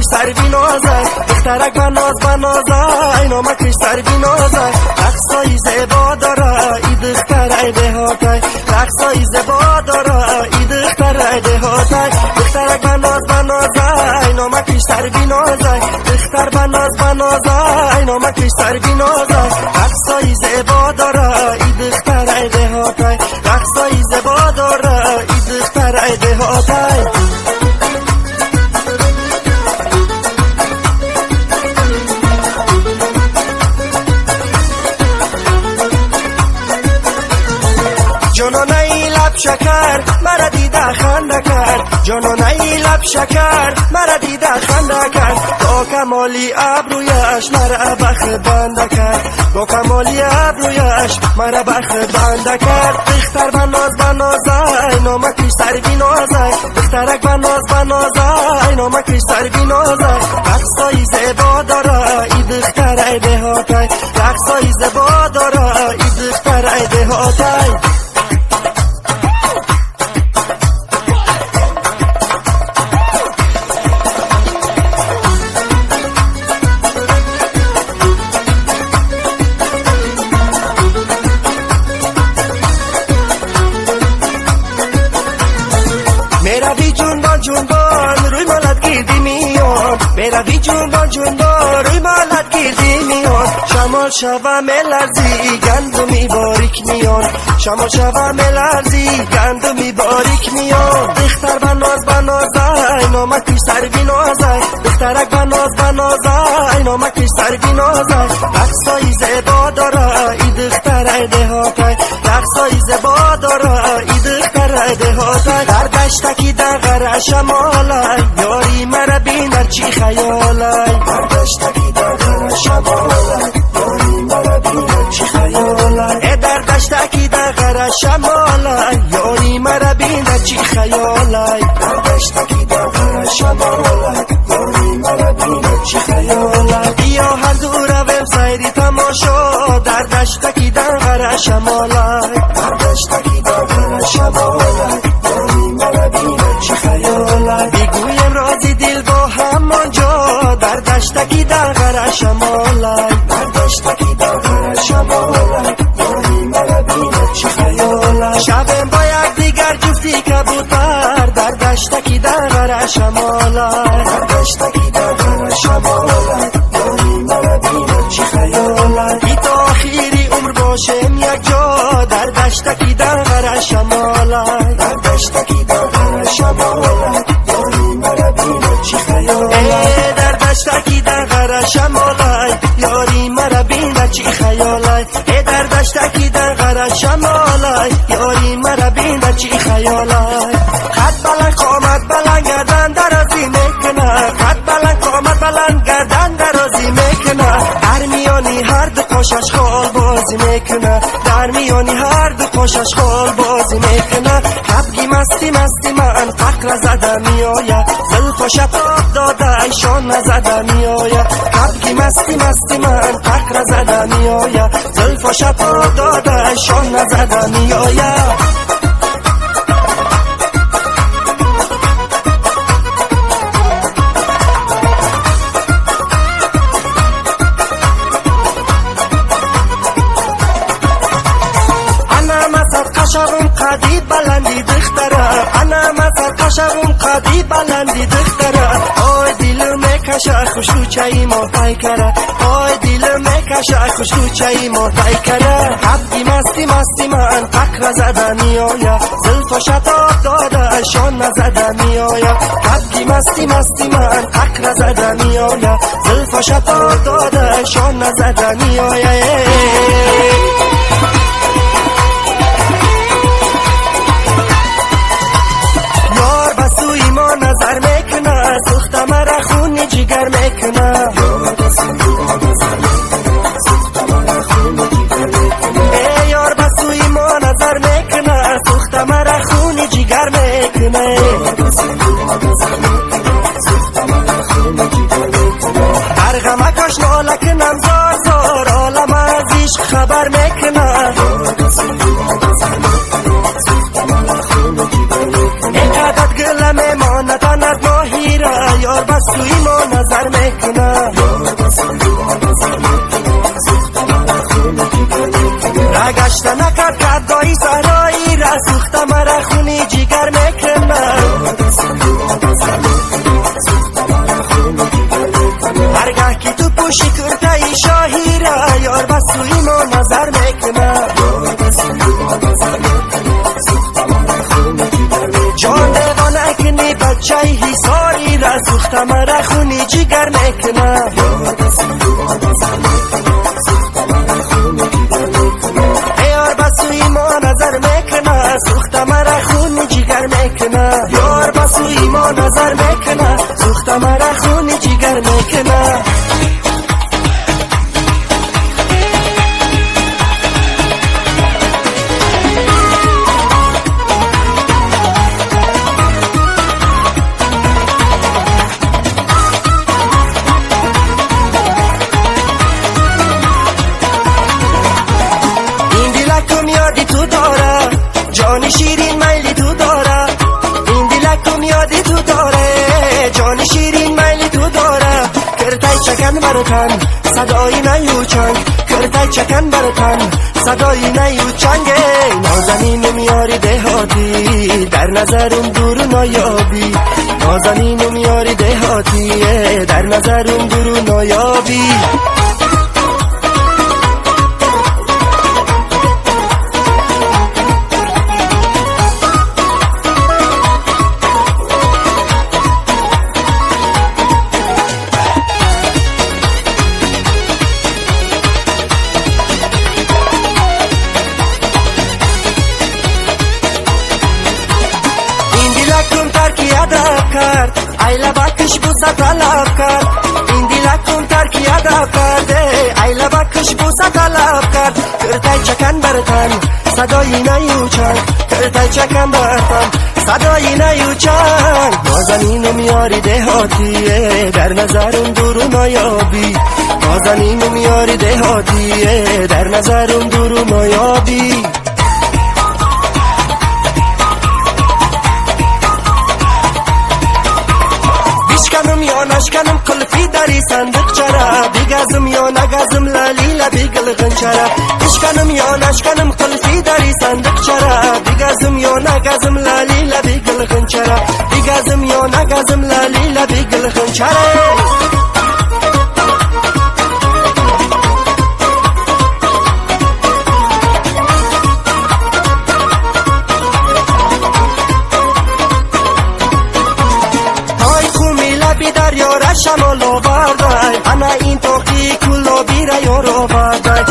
نامکش سر بی نازه دخترک بنازه نامکش سر بی نازه رقصای زیبا داره ای دختر دهاتی رقصای زیبا داره ای دختر دهاتی دخترک بنازه نامکش سر بی نازه دختر بنازه نامکش سر بی نازه رقصای زیبا داره ای دختر دهاتی رقصای زیبا داره ای دختر دهاتی جانانه لب شکر مرا دیده خنده کرد جانانه لب شکر مرا دیده خنده کرد با کمالی ابرویش مرا بخت بنده کرد با کمالی ابرویش مرا بخت بنده کرد دختر بنازه نامکش سر بی نازه دخترک بنازه نامکش سر بی نازه رقصای زیبا داره ای دختر دهاتی رقصای زیبا داره ای دختر دهاتی میروی جنبان روی مالت گیردی میان میروی جنبان روی مالت گیردی میان شمال شوم لرزی گندمی باریک میان شمال شوم لرزی گندمی باریک میان دختر بنازه نامکش سر بی نازه دخترک بنازه نامکش سر بی نازه رقصای زیبا داره ای دختر دهاتی رقصای زیبا داره ای دختر دهاتی در دشتکی در غر شمالای یاری مرا بین در چی خیالای در دشتکی در غر شمالای یاری مرا بین در چی خیالای در دشتکی در غر شمالای یاری مرا بین در چی خیالای در دشتکی در غر شمالای یاری مرا بین در چی خیالای بیا هر دو رویم سیری تماشا در دشتکی در غر شمالای در دشتکی در غر شمالای یاری مرا بین در چی خیالای بگویم رازی دل با همان جا در دشتکی در غر شمالای در دشتکی در غر شمالای یاری مرا بین در چی خیالای شبم با یک دیگر جفتی کبوتر در دشتکی در غر شمالای در دشتکی در غر شمالای یاری مرا بین در چی خیالای بی تا آخری عمر باشم یک جا در دشتکی در غر شمالای در دشتکی در غر شمالای یاری مرا بین در چی خیالای در دشتکی در غر شمالای یاری مرا بین در چی خیالای در دشتکی در غر شمالای یاری مرا بین در چی خیالای خط بلند قامت بلند گردن درازی میکنه خط بلند قامت بلند گردن درازی میکنه در میانی هر دو قوشش خال بازی میکنه در میانی هر دو قوشش خال بازی میکنه حبگی مستی من فقر زده میآید زلف و شتاب داده ایشان نزده میآید حبگی مستی من فقر زده میآید زلف و شتاب داده ایشان نزده میآید قشقم قدی بلندی دختره انا مثل قشقم قدی بلندی دختره آی دل میکشه خوشو چایی ما پیکره آی دل میکشه خوشو چایی ما پیکره حبی مستی من فقر زده میآید زلف و شتاب داده ایشان نزده میآید حبی مستی من فقر زده میآید زلف و شتاب داده ایشان نزده میآید نظر میکنه سخت مرا خون جگر میکنه ای یار بسوی ما نظر میکنه سخت مرا خون جگر میکنه هر غمکش ناله کنم زار عالم از عشق خبر میکنه اینقدر گلم ما نداند ماهی را یار بس توی ما جان شیرین میلی تو داره، این دلکم یادی تو داره. جان شیرین میلی تو داره، کرتای چکن برتن صدای نیو چنگ، کرتای چکن برتن صدای نیو چنگ. نازنین میاری دهاتی در نظرم دور نایابی، نازنین میاری دهاتی در نظرم دور نایابی. کرد ای لبکش بوسه طلب کرد، این دلکم ترکی ادب کرده ای لبکش بوسه طلب کرد. کرتای چکن برتن صدای نیو چنگ، کرتای چکن برتن صدای نیو چنگ. نازنین میاری دهاتی در نظرم دور نایابی، نازنین میاری دهاتی در نظرم دور نایابی. بشکنم یا نشکنم قلفی داری صندوق چرا، بگزم یا نگزم لالیلا بیگل غنچرا. بشکنم یا نشکنم قلفی داری صندوق چرا، بگزم یا نگزم لالیلا بیگل غنچرا، بگزم یا نگزم لالیلا بیگل غنچرا. شمالو بردای انا این توقی کلو بیره یارو بردای،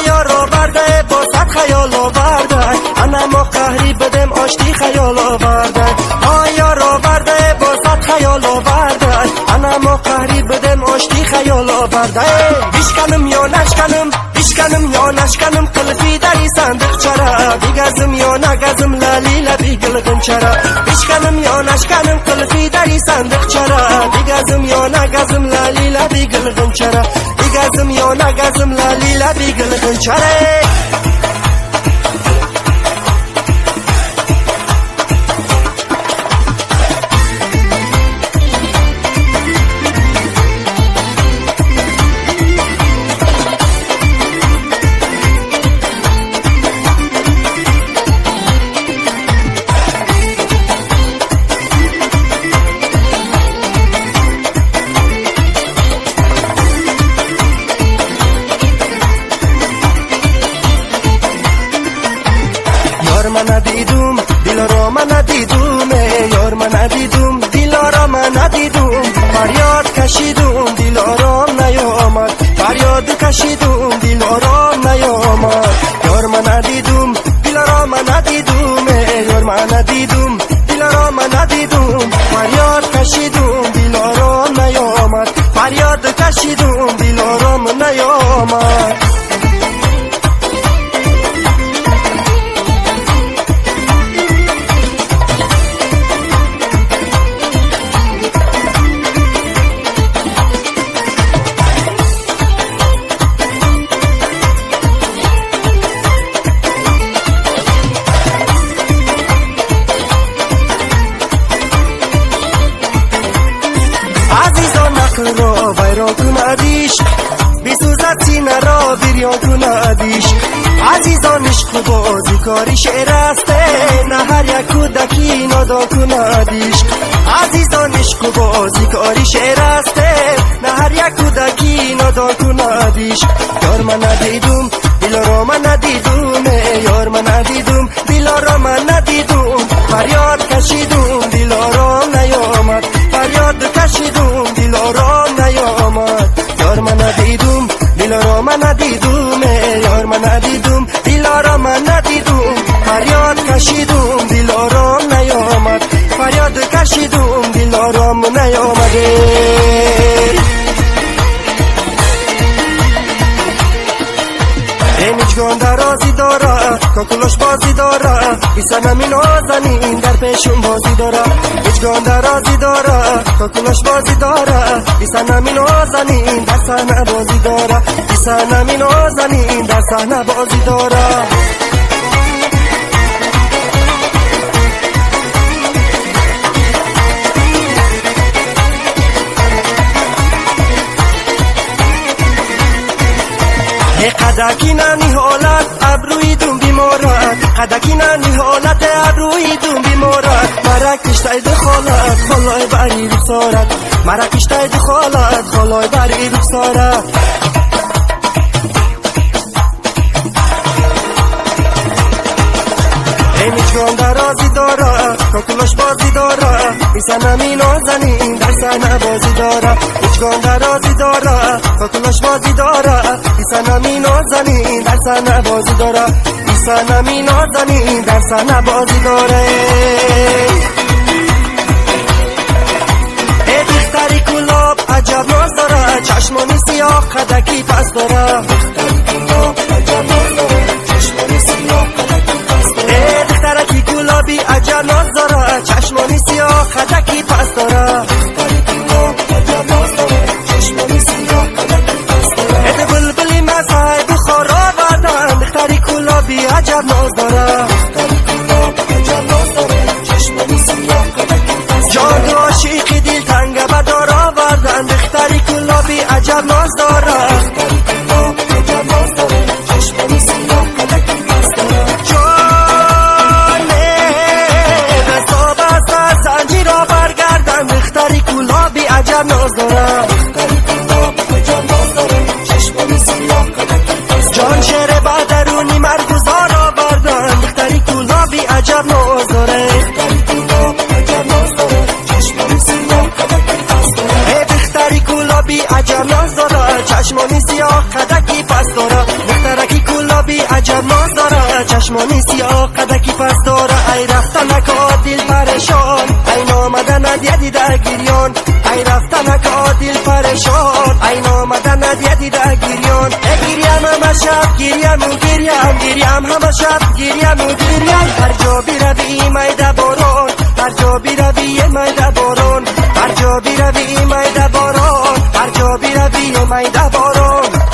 یارو بردای با صد خیالو بردای انا ما قهری بدم آشتی خیالو بردای، یارو بردای با صد خیالو بردای انا ما قهری بدم آشتی خیالو بردای. بشکنم یا نشکنم، بشکنم یا نشکنم قلفی داری صندوق چرا، بگزم یا نگزم لالیلا بیگل غنچرا. بشکنم یا نشکنم قلفی داری صندوق چرا، بگزم یا نگزم لالیلا بیگل غنچرا، بگزم یا نگزم لالیلا بیگل غنچرا. یار من ندیدم دلارا من ندیدم، یار من ندیدم دلارا من ندیدم. فریاد کشیدم دلارام نیامد، فریاد کشیدم دلارام نیامد. یار من ندیدم دلارا من ندیدم، یار من ندیدم دلارا من ندیدم. فریاد کشیدم دلارام نیامد، فریاد کشیدم دلارام نیامد. رو ویران کنادیش بسوزد سینه را بیریان کنادیش. عزیزان عشق بازی کاری شعر است، نه هر یک کودکی نادان کنادیش. عزیزان عشق بازی کاری شعر است، نه هر یک کودکی نادان کنادیش. یار من ندیدم دلارا من ندیدم، یار من ندیدم دلارا من ندیدم. فریاد کشیدم دلارام نیامد، فریاد کشیدم دلارام نیامد. یار من ندیدم دلارا من ندیدم، یار من ندیدم دلارا من ندیدم. فریاد کشیدم دلارام نیامد، فریاد کشیدم دلارام نیامده. اینجگان درازی داره کاکلوش بازی داره، ایسا نمی نازنین در پیشون بازی داره. اینجگان درازی داره کاکلوش بازی داره، ایسا نمی نازنین در صحنه بازی داره، ایسا نمی نازنین در صحنه بازی داره. قدکی نانی حالت ابروی دون بیمارت قدکی نانی حالت ابروی دون بیمارت مرا کشتای دخالت خلای بری رخسارت مرا کشتای دخالت خلای بری رخسارت میچگان درازی داره کوکلش بازی داره ایسا نمی نازنین در سنه بازی داره میچگان درازی داره کوکلش بازی داره ایسا نمی نازنین در سنه بازی داره ایسا نمی نازنین در سنه بازی داره ای دختری کلاب عجب ناز داره چشمانی سیاه قدکی پس داره دختری کلاب عجب ناز داره چشمانی سیاه قدکی پس داره دخترکی گلابی عجب ناز داره چشمانی سیاه قدکی پس داره دختری کلاب عجب ناز داره چشمانی سیاه قدکی پس داره ای بلبلی مزهای بخار آوردن دختری گلابی عجب ناز داره دختری کلاب عجب ناز داره چشمانی سیاه قدکی پس داره جان عاشقی دل تنگ بدار آوردن دختری گلابی عجب ناز داره دختری کلاب عجب ناز داره چشمانی سیاه قدکی پس داره دختری کلابی عجب ناز داره دختری کلاب عجب ناز داره چشمانی سیاه قدکی پس جان شعر بدرونی مرگزار آوردن دختری کلابی عجب ناز داره دختری کلاب عجب ناز داره چشمانی سیاه قدکی پس داره ای دختری کلابی عجب ناز داره چشمانی سیاه قدکی پس داره دخترکی کلابی عجب ناز داره چشمانی سیاه قدکی پس داره ای رفتن که دل پریشان ای نامدن دیده گریان ای رفتن که دل پریشان ای نامدن دیده گریان ای گریم همه شب گریم و گریم گریم همه شب گریم و گریم هر جا بیروی میده باران هر جا بیروی میده باران هر جا بیروی میده باران هر جا بیروی میده باران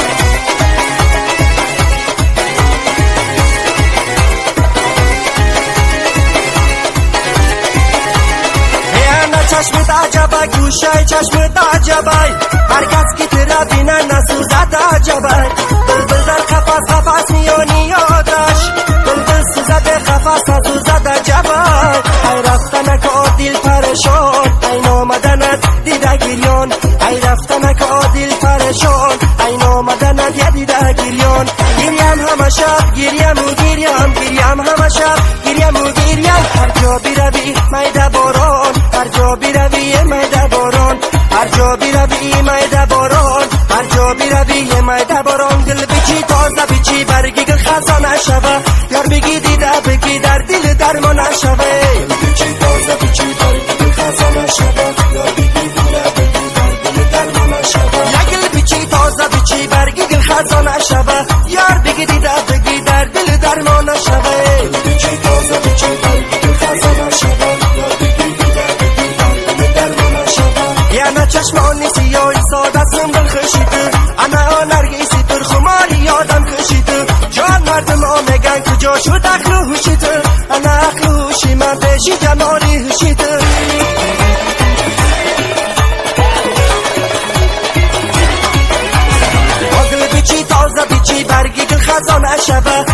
چشمت عجبه گوشه چشمت عجبه هر کس که تره بینه نسوزد عجبه بلبل در قفص قفص میانی یادش بلبل سوزد قفص نسوزد عجبه ای رفتن که دل پریشان ای نامدنت دیده گریان ای رفتن که دل پریشان ای نامدنت دیده گریان گریم همه شب گریم و گریم گریم همه شب گریم و گریم هر جا بیروی میده باران هر جا بیروی میده باران هر جا بیروی میده باران هر جا بیروی میده باران دل بچی تازه بچی برگی گل خزانه شوه یار بگی دیده بگی در دل درمان شوه دل بچی تازه بچی برگی گل خزانه شوه یار بگی دیده بگی در دل درمان شوه یا گل بچی تازه بچی برگی گل خزانه شوه یار بگی دیده بگی در دل درمان شوه دل بچی تازه بچی برگی گل خزانه شوه یار بگی دیده بگی در دل درمان شوه یا چشمانی سیاهی ساده سنبل خشیده انا نرگیسی در خماری یادم کشیده جان مردم ها میگن کجا شد اخلو هوشیده انا اخلو هوشی من پیشی جمالی هوشیده آگل بیچی تازه بیچی برگی گل خزانه شوه